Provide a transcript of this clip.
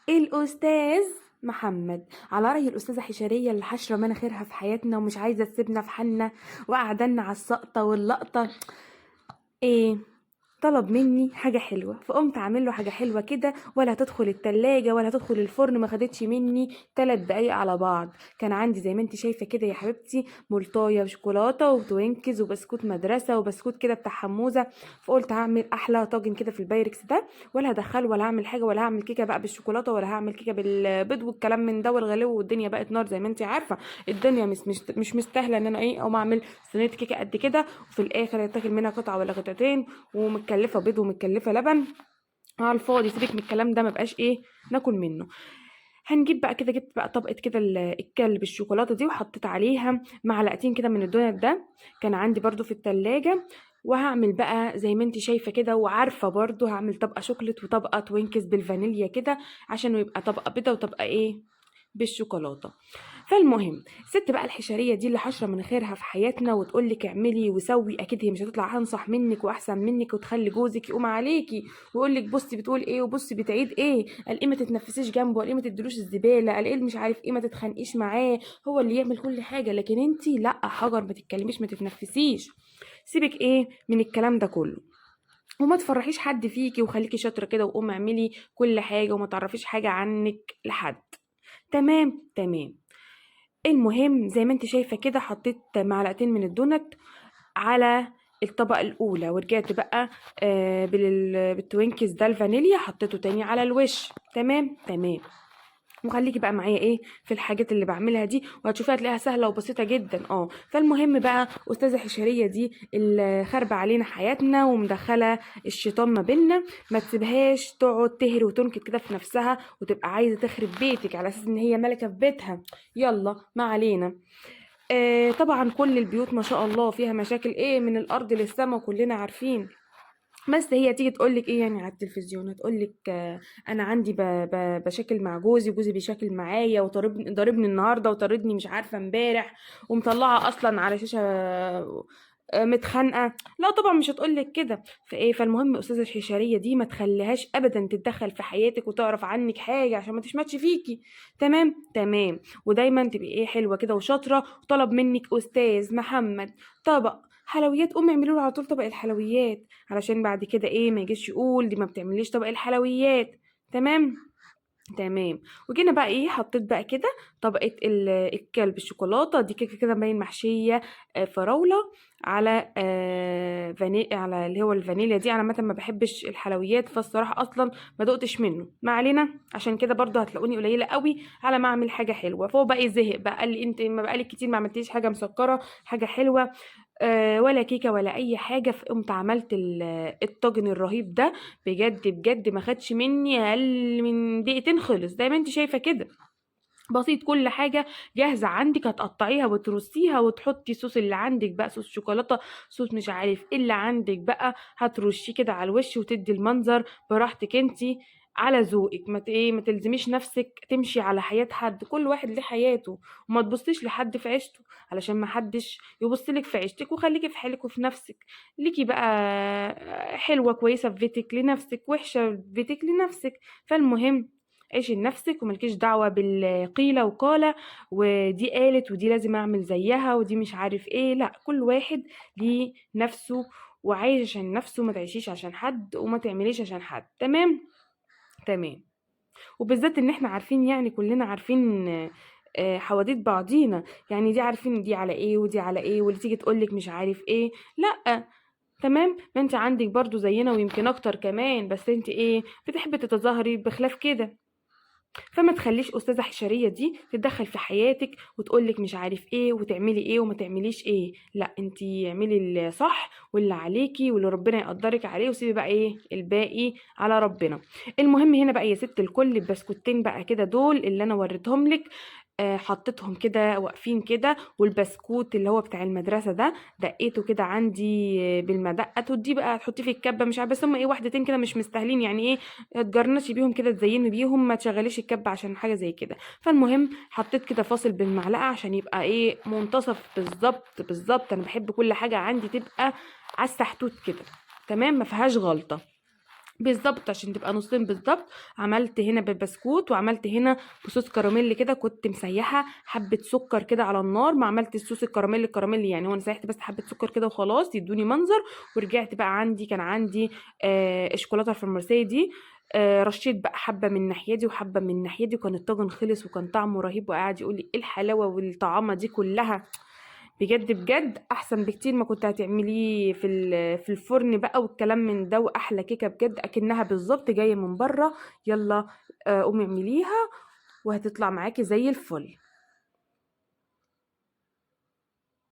الأستاذ محمد، على رأي الأستاذة حشرية اللي حشرة مناخيرها في حياتنا ومش عايزة تسيبنا في حالنا وقعدنا على السقطة واللقطة. ايه؟ طلب مني حاجة حلوة، فقمت عامل له حاجة حلوة كده، ولا هتدخل التلاجة ولا هتدخل الفرن، ما خدتش مني 3 دقايق على بعض. كان عندي زي ما انت شايفة كده يا حبيبتي ملطاية وشوكولاتة وتوينكز وبسكوت مدرسة وبسكوت كده بتاع حموزة. فقلت هعمل احلى طاجن كده في البايركس ده، ولا هدخله ولا هعمل حاجة، ولا هعمل كيكة بقى بالشوكولاتة، ولا هعمل كيكة بالبيض والكلام من ده والغلو، والدنيا بقت نار زي ما انت عارفة. الدنيا مش مستاهلة ان انا ايه اقوم اعمل صينية كيكة قد كده، وفي الاخر يتاكل منها قطعة ولا قطعتين، ومتكلفه بيض ومتكلفه لبن على الفاضي. سيبك من الكلام ده، مبقاش ايه ناكل منه. هنجيب بقى كده، جبت بقى طبقه كده الكلب الشوكولاته دي، وحطيت عليها معلقتين كده من الدونات ده، كان عندي برضو في التلاجة. وهعمل بقى زي ما انت شايفه كده وعارفه، برضو هعمل طبقه شوكليت وطبقه توينكس بالفانيليا كده، عشان يبقى طبقه بيضه وطبقه ايه بالشوكولاته. فالمهم الست بقى الحشريه دي اللي حشره مناخيرها في حياتنا وتقول لك اعملي وسوي، اكيد هي مش هتطلع انصح منك واحسن منك وتخلي جوزك يقوم عليكي ويقول لك بصي بتقول ايه وبصي بتعيد ايه، قال ايه ما تتنفسيش جنبه، قال ايه ما تدلوش الزباله، قال ايه مش عارف ايه ما تتخانقيش معاه، هو اللي يعمل كل حاجه، لكن انتي لا حجر، ما تتكلميش ما تتنفسيش. سيبك ايه من الكلام ده كله، وما تفرحيش حد فيكي، وخليكي شاطره كده وقومي اعملي كل حاجه وما تعرفيش حاجه عنك لحد. تمام تمام. المهم زي ما انت شايفة كده حطيت معلقتين من الدونت على الطبقة الأولى، ورجعت بقى بالتوينكس ده الفانيليا حطيته تاني على الوش. تمام تمام. وخليكي بقى معايا ايه في الحاجات اللي بعملها دي، وهتشوفيها هتلاقيها سهله وبسيطه جدا. فالمهم بقى استاذه حشريه دي اللي خاربه علينا حياتنا ومدخله الشيطان ما بينا، ما تسيبهاش تقعد تهري وتنكد كده في نفسها وتبقى عايزه تخرب بيتك على اساس ان هي ملكه في بيتها. يلا ما علينا. طبعا كل البيوت ما شاء الله فيها مشاكل ايه من الارض للسما وكلنا عارفين، بس هي تيجي تقول لك ايه يعني على التلفزيون، هتقول لك انا عندي بشاكل مع جوزي، جوزي بيشاكل معايا وضربني ضربني النهارده وطردني مش عارفه امبارح، ومطلعه اصلا على شاشه متخانقه. لا طبعا مش هتقول لك كده. فالمهم استاذه الحشريه دي ما تخليهاش ابدا تتدخل في حياتك وتعرف عنك حاجه عشان ما تشمتش فيكي. تمام تمام. ودايما تبقي ايه حلوه كده وشاطره، وطلب منك استاذ محمد طبق حلويات، قومي اعملوا له على طول طبق الحلويات، علشان بعد كده ايه ما يجيش يقول دي ما بتعمليش طبق الحلويات. تمام تمام. وجينا بقى ايه حطيت بقى كده طبقة الكلب الشوكولاتة دي كده كده باين محشية فراولة على على اللي هو الفانيليا دي. انا عامة ما بحبش الحلويات، فالصراحة اصلا ما دقتش منه، ما علينا. عشان كده برضو هتلاقوني قليلة قوي على ما اعمل حاجة حلوة. فهو بقى يزهق بقى، قال لي انت ما بقالك كتير ما عملتيش حاجة مسكرة حاجة حلوة ولا كيكة ولا اي حاجة. فقمت عملت الطاجن الرهيب ده، بجد بجد ما خدش مني اقل من دقيقتين، خلص زي ما انت شايفه كده. بسيط، كل حاجه جاهزه عندك، هتقطعيها وترصيها وتحطي صوص اللي عندك بقى، صوص شوكولاته، صوص مش عارف ايه اللي عندك بقى، هترشيه كده على الوش وتدي المنظر براحتك انتي على ذوقك. ما تلزميش نفسك تمشي على حياة حد، كل واحد ليه حياته، وما تبصيش لحد في عيشته علشان ما حدش يبصلك في عيشتك، وخليكي في حالك وفي نفسك. ليكي بقى حلوة كويسة في بيتك لنفسك، وحشة في بيتك لنفسك. فالمهم عيشي لنفسك وملكيش دعوة بالقيلة وقالة، ودي قالت ودي لازم اعمل زيها ودي مش عارف ايه. لا، كل واحد ليه نفسه وعايش عشان نفسه، ما تعيشيش عشان حد وما تعمليش عشان حد. تمام تمام. وبالذات ان احنا عارفين، يعني كلنا عارفين حواديت بعضينا، يعني دي عارفين دي على ايه ودي على ايه، واللي تيجي تقولك مش عارف ايه. لا. تمام. ما انت عندك برضو زينا ويمكن اكتر كمان، بس انت ايه بتحبي تتظاهري بخلاف كده. فما تخليش استاذه حشريه دي تتدخل في حياتك وتقولك مش عارف ايه وتعملي ايه وما تعمليش ايه. لا، انتي اعملي الصح واللي عليكي واللي ربنا يقدرك عليه، وسيبي بقى ايه الباقي على ربنا. المهم هنا بقى يا ست الكل البسكوتين بقى كده دول اللي انا وريتهم لك، حطيتهم كده واقفين كده، والبسكوت اللي هو بتاع المدرسه ده دقيته كده عندي بالمدقه، تدي بقى تحطيه في الكبه مش عارفه، بس هم ايه واحدتين كده مش مستاهلين يعني ايه تجرنشي بيهم كده تزيني بيهم، ما تشغليش الكبه عشان حاجه زي كده. فالمهم حطيت كده فاصل بالمعلقه عشان يبقى ايه منتصف بالظبط بالظبط، انا بحب كل حاجه عندي تبقى على السحتوت كده. تمام ما فيهاش غلطه. بالظبط عشان تبقى نصين بالظبط. عملت هنا بالبسكوت وعملت هنا بصوص كراميل كده، كنت مسيحه حبه سكر كده على النار، ما عملت الصوص الكراميل يعني، هو انا سيحت بس حبه سكر كده وخلاص يدوني منظر. ورجعت بقى كان عندي الشوكولاته الفرنسيه دي. رشيت بقى حبه من الناحيه دي وحبه من الناحيه دي، وكان الطاجن خلص وكان طعمه رهيب، وقاعد يقول لي ايه الحلاوه والطعامه دي كلها. بجد بجد احسن بكتير ما كنت هتعمليه في الفرن بقى والكلام من ده، واحلى كيكه بجد اكنها بالظبط جايه من بره. يلا قومي اعمليها وهتطلع معاكي زي الفل.